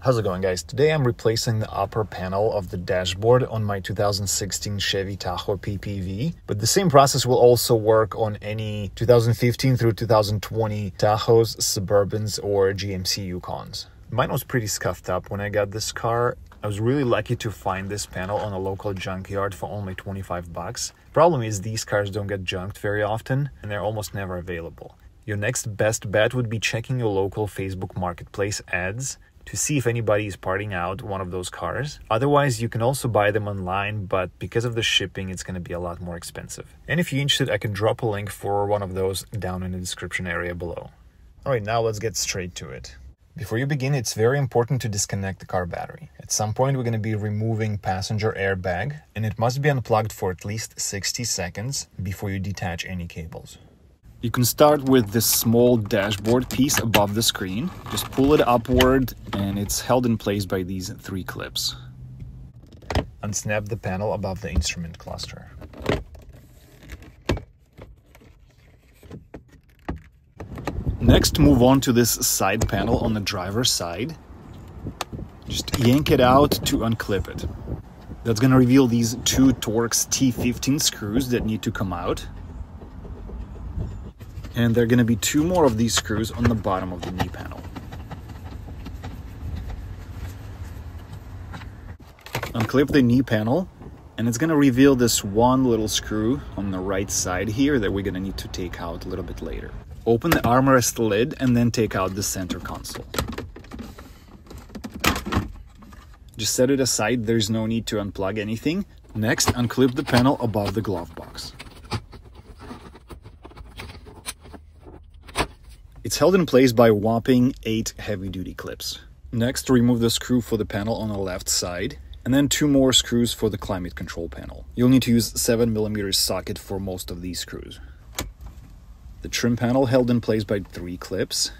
How's it going, guys? Today I'm replacing the upper panel of the dashboard on my 2016 Chevy Tahoe PPV, but the same process will also work on any 2015 through 2020 Tahoes, Suburbans, or GMC Yukons. Mine was pretty scuffed up when I got this car. I was really lucky to find this panel on a local junkyard for only 25 bucks. Problem is, these cars don't get junked very often, and they're almost never available. Your next best bet would be checking your local Facebook Marketplace ads to see if anybody is parting out one of those cars. Otherwise, you can also buy them online, but because of the shipping, it's going to be a lot more expensive. And if you're interested, I can drop a link for one of those down in the description area below. Alright, now let's get straight to it. Before you begin, it's very important to disconnect the car battery. At some point, we're going to be removing passenger airbag, and it must be unplugged for at least 60 seconds before you detach any cables. You can start with this small dashboard piece above the screen. Just pull it upward and it's held in place by these 3 clips. Unsnap the panel above the instrument cluster. Next, move on to this side panel on the driver's side. Just yank it out to unclip it. That's going to reveal these 2 Torx T15 screws that need to come out. And there are going to be 2 more of these screws on the bottom of the knee panel. Unclip the knee panel, and it's going to reveal this one little screw on the right side here that we're going to need to take out a little bit later. Open the armrest lid and then take out the center console. Just set it aside, there's no need to unplug anything. Next, unclip the panel above the glove box. It's held in place by whopping 8 heavy-duty clips. Next, remove the screw for the panel on the left side, and then 2 more screws for the climate control panel. You'll need to use 7mm socket for most of these screws. The trim panel held in place by 3 clips,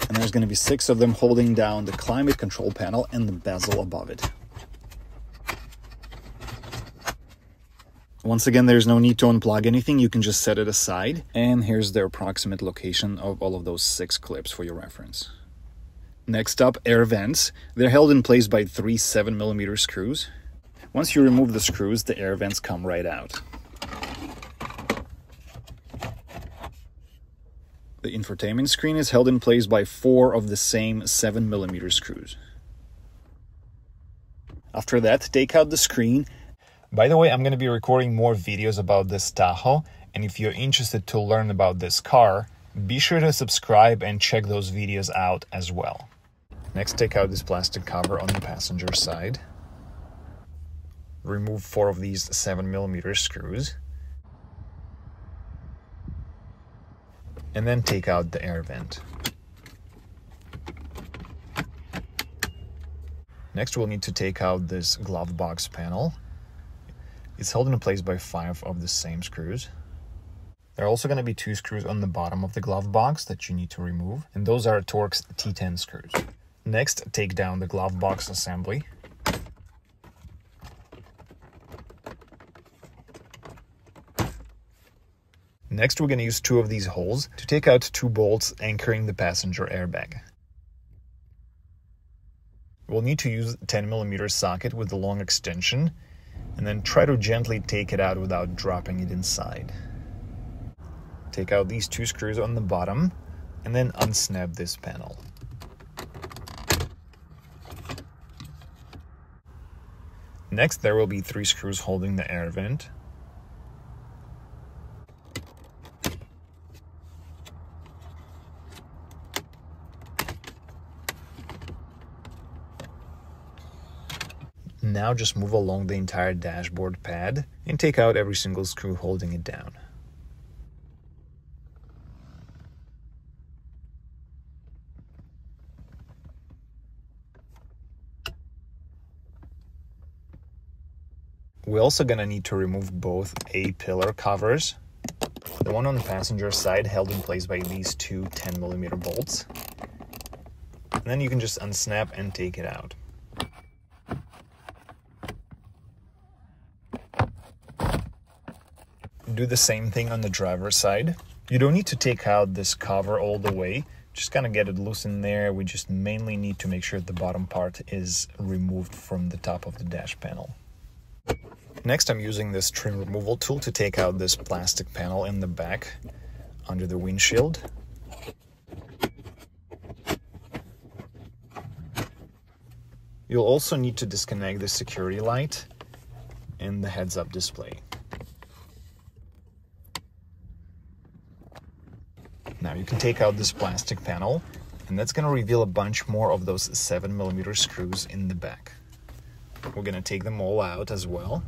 and there's going to be 6 of them holding down the climate control panel and the bezel above it. Once again, there's no need to unplug anything, you can just set it aside. And here's the approximate location of all of those 6 clips for your reference. Next up, air vents. They're held in place by 3 7mm screws. Once you remove the screws, the air vents come right out. The infotainment screen is held in place by 4 of the same 7mm screws. After that, take out the screen. By the way, I'm going to be recording more videos about this Tahoe, and if you're interested to learn about this car, be sure to subscribe and check those videos out as well. Next, take out this plastic cover on the passenger side. Remove 4 of these 7mm screws. And then take out the air vent. Next, we'll need to take out this glove box panel. It's held in place by 5 of the same screws. There are also going to be 2 screws on the bottom of the glove box that you need to remove, and those are Torx T10 screws. Next, take down the glove box assembly. Next, we're going to use 2 of these holes to take out 2 bolts anchoring the passenger airbag. We'll need to use a 10mm socket with a long extension, and then try to gently take it out without dropping it inside. Take out these 2 screws on the bottom, and then unsnap this panel. Next, there will be 3 screws holding the air vent. Now just move along the entire dashboard pad and take out every single screw holding it down. We're also going to need to remove both A-pillar covers. The one on the passenger side held in place by these 2 10mm bolts. And then you can just unsnap and take it out. Do the same thing on the driver's side. You don't need to take out this cover all the way. Just kind of get it loose in there. We just mainly need to make sure the bottom part is removed from the top of the dash panel. Next, I'm using this trim removal tool to take out this plastic panel in the back under the windshield. You'll also need to disconnect the security light and the heads-up display. Now you can take out this plastic panel, and that's going to reveal a bunch more of those 7mm screws in the back. We're going to take them all out as well.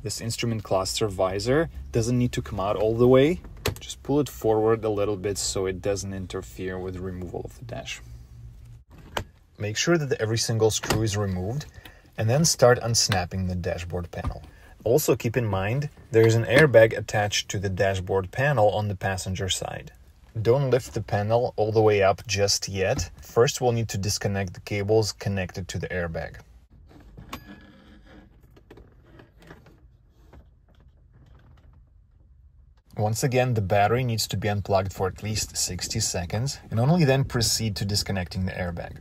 This instrument cluster visor doesn't need to come out all the way. Just pull it forward a little bit so it doesn't interfere with the removal of the dash. Make sure that every single screw is removed, and then start unsnapping the dashboard panel. Also keep in mind, there is an airbag attached to the dashboard panel on the passenger side. Don't lift the panel all the way up just yet. First, we'll need to disconnect the cables connected to the airbag. Once again, the battery needs to be unplugged for at least 60 seconds, and only then proceed to disconnecting the airbag.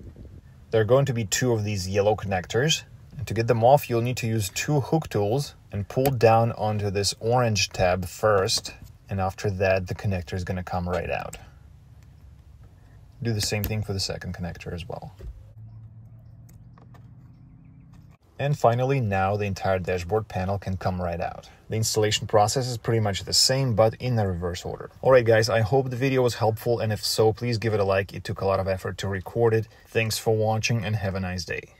There are going to be 2 of these yellow connectors. And to get them off, you'll need to use 2 hook tools and pull down onto this orange tab first, and after that the connector is going to come right out. Do the same thing for the second connector as well. And finally, now the entire dashboard panel can come right out. The installation process is pretty much the same, but in the reverse order. Alright guys, I hope the video was helpful, and if so, please give it a like. It took a lot of effort to record it. Thanks for watching and have a nice day.